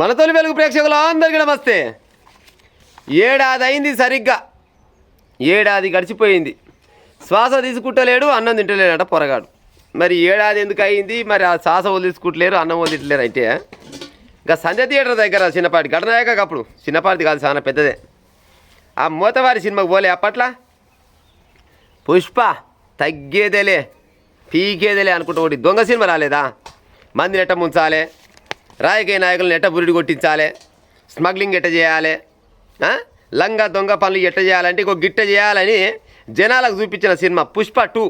మన తొలి వెలుగు ప్రేక్షకులు అందరికీ నమస్తే. ఏడాది అయింది, సరిగ్గా ఏడాది గడిచిపోయింది. శ్వాస తీసుకుంటలేడు, అన్నం తింటలేడట పొరగాడు. మరి ఏడాది ఎందుకు అయింది? మరి ఆ శ్వాస వదిలించుకుంటలేరు, అన్నం వదిలింటలేరు. అంటే ఇంకా సంధ్య థియేటర్ దగ్గర చిన్నపాటి ఘటనాయక, అప్పుడు చిన్నపాటిది కాదు, చాలా పెద్దదే. ఆ మూతవారి సినిమాకి పోలే అప్పట్లా. పుష్ప తగ్గేదేలే పీకేదేలే అనుకుంటూ ఒకటి దొంగ సినిమా రాలేదా? మందిని ఎట్ట ముంచాలి, రాజకీయ నాయకులను ఎట్ట బురిడి కొట్టించాలి, స్మగ్లింగ్ ఎట్ట చేయాలి, లంగా దొంగ పనులు ఎట్ట చేయాలంటే ఇంకో గిట్ట చేయాలని జనాలకు చూపించిన సినిమా పుష్ప 2.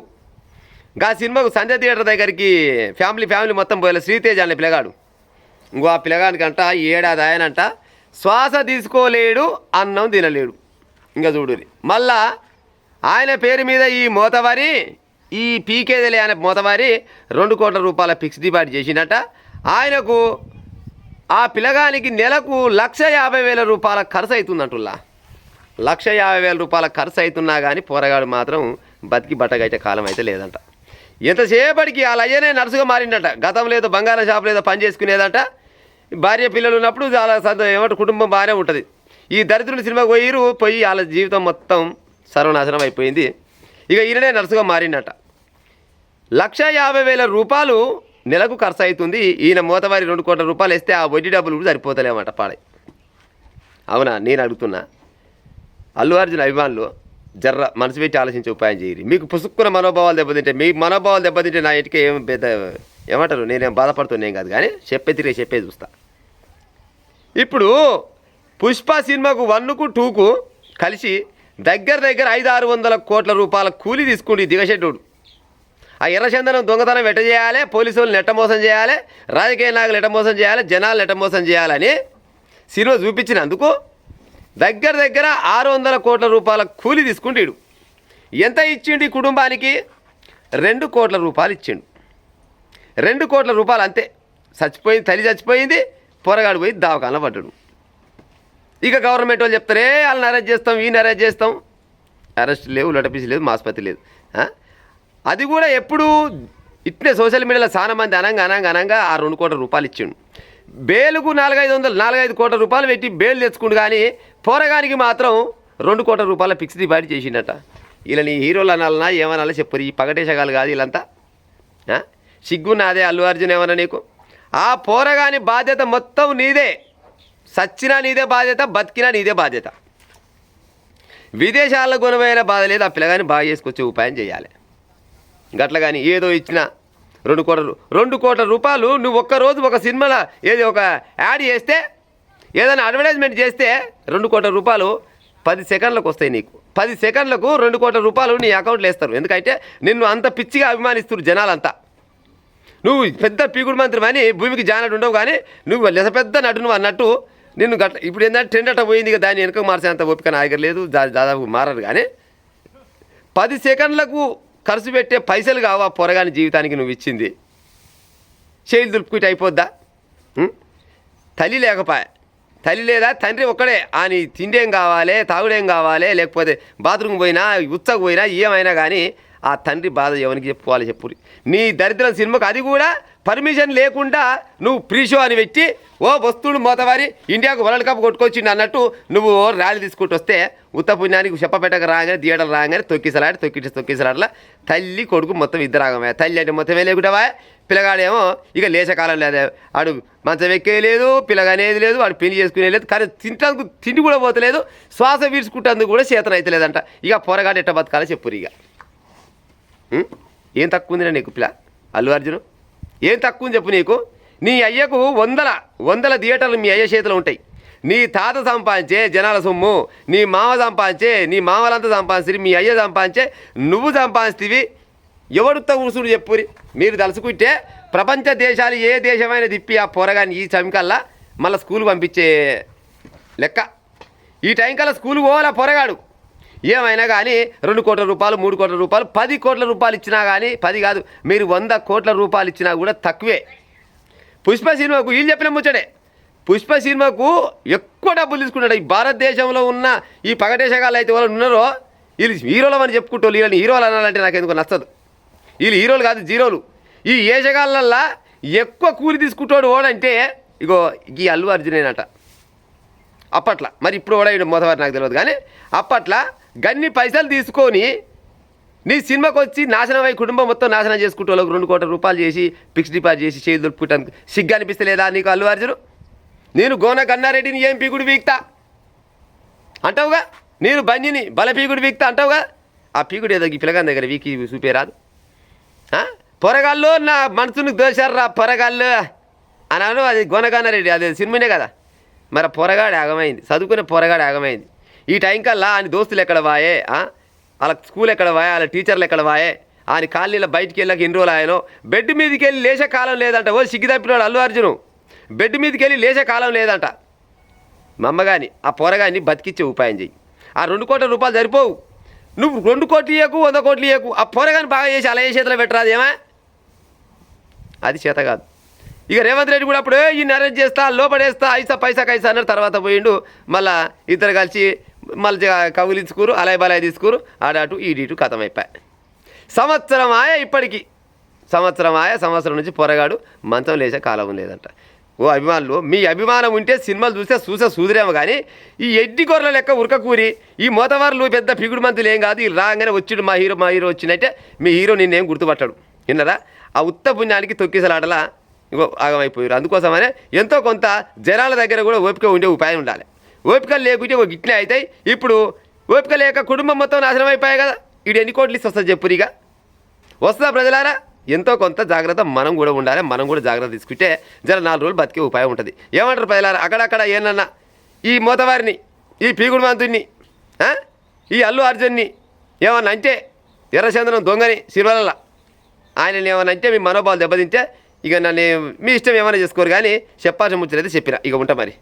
ఆ సినిమాకు సంధ్య థియేటర్ దగ్గరికి ఫ్యామిలీ మొత్తం పోయలే. శ్రీతేజ్ అనే పిల్లగాడు, ఇంకో ఆ పిల్లగానికంట ఏడాది ఆయనంట శ్వాస తీసుకోలేడు, అన్నం తినలేడు. ఇంకా చూడురి, మళ్ళా ఆయన పేరు మీద ఈ మోతవారి, ఈ పీకేదలే అనే మోతవారి 2 కోట్ల రూపాయల ఫిక్స్ డిపాజిట్ చేసినట్ట. ఆయనకు ఆ పిల్లగానికి నెలకు 1,50,000 రూపాయల ఖర్చు అవుతుందంటుల్లా. 1,50,000 రూపాయల ఖర్చు అవుతున్నా కానీ పోరగాడు మాత్రం బతికి బట్టగైతే కాలం అయితే లేదంట. ఎంతసేపటికి వాళ్ళ అయ్యనే నర్సుగా మారిండట. గతం లేదో బంగారం షాప్ లేదో పని చేసుకునేదంట. భార్య పిల్లలు ఉన్నప్పుడు చాలా ఏమంటే కుటుంబం బాగానే ఉంటుంది. ఈ దరిద్రుల సినిమాకి పోయి వాళ్ళ జీవితం మొత్తం సర్వనాశనం అయిపోయింది. ఇక ఈయననే నర్సుగా మారిండట. 1,50,000 రూపాయలు నెలకు ఖర్చు అవుతుంది. ఈయన మోతవారి 2 కోట్ల రూపాయలు వేస్తే ఆ వడ్డీ డబ్బులు కూడా సరిపోతలేమట పాడే. అవునా? నేను అడుగుతున్నా, అల్లు అర్జున్ అభిమానులు జర్ర మనసు పెట్టి ఆలోచించి ఉపాయం చేయరు. మీకు పుసుక్కున్న మనోభావాలు దెబ్బతింటే, మీ మనోభావాలు దెబ్బతింటే నా ఇంటికి ఏం పెద్ద ఏమంటారు, నేనేం బాధపడుతున్నాం కాదు, కానీ చెప్పే చూస్తా. ఇప్పుడు పుష్ప సినిమాకు 1కు 2కు కలిసి దగ్గర 500-600 కోట్ల రూపాయల కూలీ తీసుకుంటే దిగశెట్టుడు. ఆ ఎర్రచందనం దొంగతనం ఎట్ట చేయాలి, పోలీసు వాళ్ళని ఎట్ట మోసం చేయాలి, రాజకీయ నాయకులు ఎట్ట మోసం చేయాలి, జనాలను ఎట్ట మోసం చేయాలని సినిమా చూపించినందుకు దగ్గర 600 కోట్ల రూపాయల కూలీ తీసుకుంటాడు. ఎంత ఇచ్చిండు ఈ కుటుంబానికి? 2 కోట్ల రూపాయలు ఇచ్చిండు. 2 కోట్ల రూపాయలు అంతే. చచ్చిపోయింది, తల్లి చచ్చిపోయింది, పొరగాడు పోయి దవాఖానలో పడ్డాడు. ఇక గవర్నమెంట్ వాళ్ళు చెప్తారే వాళ్ళని అరెస్ట్ చేస్తాం, ఈయన అరెస్ట్ చేస్తాం. అరెస్ట్ లేవు, లొటపీసి లేదు, మాస్పతి లేదు. అది కూడా ఎప్పుడు ఇట్లే సోషల్ మీడియాలో చాలా మంది అనంగా ఆ 2 కోట్ల రూపాయలు ఇచ్చిండు. బేలుకు 4-5 కోట్ల రూపాయలు పెట్టి బేలు తెచ్చుకుండు. కానీ పోరగానికి మాత్రం 2 కోట్ల రూపాయల ఫిక్స్ డిపాజిట్ చేసిండట. ఇలా నీ హీరోలు అనాలన్నా ఏమనాలో చెప్పరు. ఈ పగటేశగాలు కాదు వీళ్ళంతా. సిగ్గున్నాదే అల్లు అర్జున్ ఏమన్నా నీకు? ఆ పోరగాని బాధ్యత మొత్తం నీదే. సచ్చినా నీదే బాధ్యత, బతికినా నీదే బాధ్యత. విదేశాల్లో గుణమైన బాధ లేదు. ఆ పిల్లగాని బాగా చేసుకొచ్చే ఉపాయం చేయాలి. గట్ల కానీ ఏదో ఇచ్చిన 2 కోట్ల రూపాయలు నువ్వు ఒక్కరోజు ఒక సినిమాలో ఏది ఒక యాడ్ చేస్తే, ఏదైనా అడ్వర్టైజ్మెంట్ చేస్తే 2 కోట్ల రూపాయలు 10 సెకండ్లకు వస్తాయి నీకు. 10 సెకండ్లకు 2 కోట్ల రూపాయలు నీ అకౌంట్లో వేస్తారు. ఎందుకంటే నిన్ను అంత పిచ్చిగా అభిమానిస్తారు జనాలంతా. నువ్వు పెద్ద పీకుడు మంత్రి అని భూమికి జానట్టు ఉండవు, కానీ నువ్వు పెద్ద నటు నువ్వు అన్నట్టు నిన్ను గట్ల. ఇప్పుడు ఏంటంటే ట్రెండ్ అట్ట పోయింది, ఇక దాన్ని వెనుక మార్చేంత ఓపిక నాయకర్ లేదు, దాదాపు మారరు. కానీ 10 సెకండ్లకు ఖర్చు పెట్టే పైసలు కావా పొరగాని జీవితానికి నువ్వు ఇచ్చింది? చేతులు దులుపుకుంటే అయిపోద్దా? తల్లి లేకపోయా, తల్లి లేదా తండ్రి ఒక్కడే. అని తిండేం కావాలి, తాగుడేం కావాలి, లేకపోతే బాత్రూమ్ పోయినా ఉచ్చకు పోయినా ఏమైనా కానీ ఆ తండ్రి బాధ ఎవరికి చెప్పుకోవాలి చెప్పురి. నీ దరిద్రం సినిమాకు అది కూడా పర్మిషన్ లేకుండా నువ్వు ప్రీ షో అని పెట్టి ఓ వస్తువులు మోతవారి ఇండియాకు వరల్డ్ కప్ కొట్టుకొచ్చిండు అన్నట్టు నువ్వు ర్యాలీ తీసుకుంటూ వస్తే ఉత్త పుణ్యానికి చెప్పపెట్టక రాగానే థియేటర్ రాగానే తొక్కిసలాట్లా తల్లి కొడుకు మొత్తం ఇద్దరాగమే. తల్లి అంటే మొత్తమే లేకుంటావా? పిల్లగాడేమో ఇక లేచకాలం లేదా, వాడు మంచం ఎక్కేయలేదు, పిల్లగానేది లేదు, వాడు పెళ్లి చేసుకునేలేదు, కానీ తిండి కూడా పోతలేదు, శ్వాస వీడ్చుకుంటేందుకు కూడా చేతన అయితే లేదంట. ఇక పొరగాడు ఎట్ట బతకాలో చెప్పురు. ఇక ఏం తక్కువ ఉందిరా నీకు పిల్ల అల్లు అర్జును? ఏం తక్కువ ఉంది చెప్పు నీకు? నీ అయ్యకు వందల థియేటర్లు మీ అయ్య చేతిలో ఉంటాయి. నీ తాత సంపాదించే జనాల సొమ్ము, నీ మామ సంపాదించే, నీ మామలంతా సంపాదించి, మీ అయ్య సంపాదించే, నువ్వు సంపాదిస్తీవి. ఎవడుతో కూర్చుడు చెప్పురి. మీరు తలుసుకుంటే ప్రపంచ దేశాలు ఏ దేశమైనా తిప్పి ఆ పొరగాని ఈ టైంకల్లా మళ్ళీ స్కూల్ పంపించే లెక్క. ఈ టైం కల్లా స్కూల్ పోవాలా పొరగాడు. ఏమైనా కానీ 2 కోట్ల రూపాయలు, 3 కోట్ల రూపాయలు, 10 కోట్ల రూపాయలు ఇచ్చినా కానీ, 10 కాదు మీరు 100 కోట్ల రూపాయలు ఇచ్చినా కూడా తక్కువే. పుష్ప సినిమాకు వీళ్ళు చెప్పిన ముచ్చడే. పుష్ప సినిమాకు ఎక్కువ డబ్బులు తీసుకుంటాడు. ఈ భారతదేశంలో ఉన్న ఈ పగటేశగాళ్ళు అయితే వాళ్ళు ఉన్నారో వీళ్ళు హీరోలు అని చెప్పుకుంటూ వీళ్ళని హీరోలు అనాలంటే నాకు ఎందుకు నచ్చదు. వీళ్ళు హీరోలు కాదు, జీరోలు. ఈ ఏషగాళ్ళల్లా ఎక్కువ కూలి తీసుకుంటాడు ఓడంటే ఇగో ఈ అల్లు అర్జునేనట అప్పట్లో. మరి ఇప్పుడు కూడా ఈయన మొదటి నాకు తెలియదు కానీ అప్పట్లో గన్ని పైసలు తీసుకొని నీ సినిమాకి వచ్చి నాశనం అయ్యి కుటుంబం మొత్తం నాశనం చేసుకుంటూ వాళ్ళకి 2 కోట్ల రూపాయలు చేసి ఫిక్స్డ్ డిపాజిట్ చేసి చేతి దొరుకుతానికి సిగ్గు అనిపిస్తలేదా నీకు అల్లు అర్జును? నేను గోన గన్నారెడ్డిని ఏం పీకుడు పీకుతా అంటావుగా, నేను బంజిని బల పీకుడు పీకుతా అంటావుగా. ఆ పీకుడు ఏదో ఈ పిల్లగాని దగ్గర వీకి చూపేరాదు. పొరగాళ్ళు నా మనసును దోశారా పొరగాళ్ళు అన్నాను. అది గోనగన్నారెడ్డి అది సినిమానే కదా. మరి పొరగాడు ఆగమైంది, చదువుకునే పొరగాడు ఆగమైంది. ఈ టైం కల్లా ఆయన దోస్తులు ఎక్కడ వాయే, వాళ్ళ స్కూల్ ఎక్కడ వాయే, వాళ్ళ టీచర్లు ఎక్కడ వాయే, ఆయన కాలనీలో బయటికి వెళ్ళాక ఎన్ని రోజులు ఆయనో. బెడ్ మీదకి వెళ్ళి లేచే కాలం లేదంట. ఓ సిగ్గు తప్పినాడు అల్లు అర్జును. బెడ్ మీదకి వెళ్ళి లేచే కాలం లేదంట. మా అమ్మగాని ఆ పొరగాన్ని బతికిచ్చే ఉపాయం చెయ్యి. ఆ 2 కోట్ల రూపాయలు సరిపోవు. నువ్వు 2 కోట్లు ఇయ్యకు 100 కోట్లు ఇయ్యకు. ఆ పొరగాని బాగా చేసి అలా ఏ చేతిలో పెట్టరాదు ఏమా, అది చేత కాదు. ఇక రేవంత్ రెడ్డి కూడా అప్పుడు ఈ అరెస్ట్ చేస్తా లోపడేస్తా ఐసా పైసా కైసా అన్నారు. తర్వాత పోయిండు. మళ్ళా ఇద్దరు కలిసి మళ్ళీ కౌలించుకోరు, అలాయ్ బలాయ్ తీసుకురు, ఆడాటు ఈడీటు కథం అయిపోయి. సంవత్సరం ఆయా ఇప్పటికి సంవత్సరం నుంచి పొరగాడు మంచం లేచే కాలం లేదంట. ఓ అభిమానులు, మీ అభిమానం ఉంటే సినిమాలు చూసే సూదిరేమో కానీ ఈ ఎడ్డి గొర్రెల లెక్క ఉరకకూరి ఈ మోతవారులు పెద్ద పిగుడు మంతులు ఏం కాదు. ఈ రాగానే వచ్చిడు మా హీరో వచ్చినట్టే మీ హీరో నిన్నేం గుర్తుపట్టాడు. విన్నరా? ఆ ఉత్త పుణ్యానికి తొక్కిసలాటలా ఇంకో ఆగమైపోయారు. అందుకోసమనే ఎంతో కొంత జనాల దగ్గర కూడా ఓపిక ఉండే ఉపాయం ఉండాలి. ఓపిక లేకుంటే ఒక గిట్లే అవుతాయి. ఇప్పుడు ఓపిక లేక కుటుంబం మొత్తం నాశనం అయిపోయాయి కదా. ఈడు ఎన్ని కోట్లు ఇస్తే వస్తుంది చెప్పురిగా? వస్తుందా ప్రజలారా? ఎంతో కొంత జాగ్రత్త మనం కూడా ఉండాలి. మనం కూడా జాగ్రత్త తీసుకుంటే జర 4 రోజులు బతికే ఉపాయం ఉంటుంది. ఏమంటారు ప్రజలారా? అక్కడక్కడ ఏమన్నా ఈ మోతవారిని, ఈ పీగుడు మంతుని, ఈ అల్లు అర్జున్ని ఏమన్నా అంటే ఎర్రచంద్రం దొంగని సినిమాలలో ఆయన ఏమన్నా అంటే మీ మనోభావాలు దెబ్బతింటే ఇక నన్ను మీ ఇష్టం ఏమైనా చేసుకోరు కానీ చెప్పాల్సిన ముచ్చటైతే చెప్పిన. ఇక ఉంటా మరి.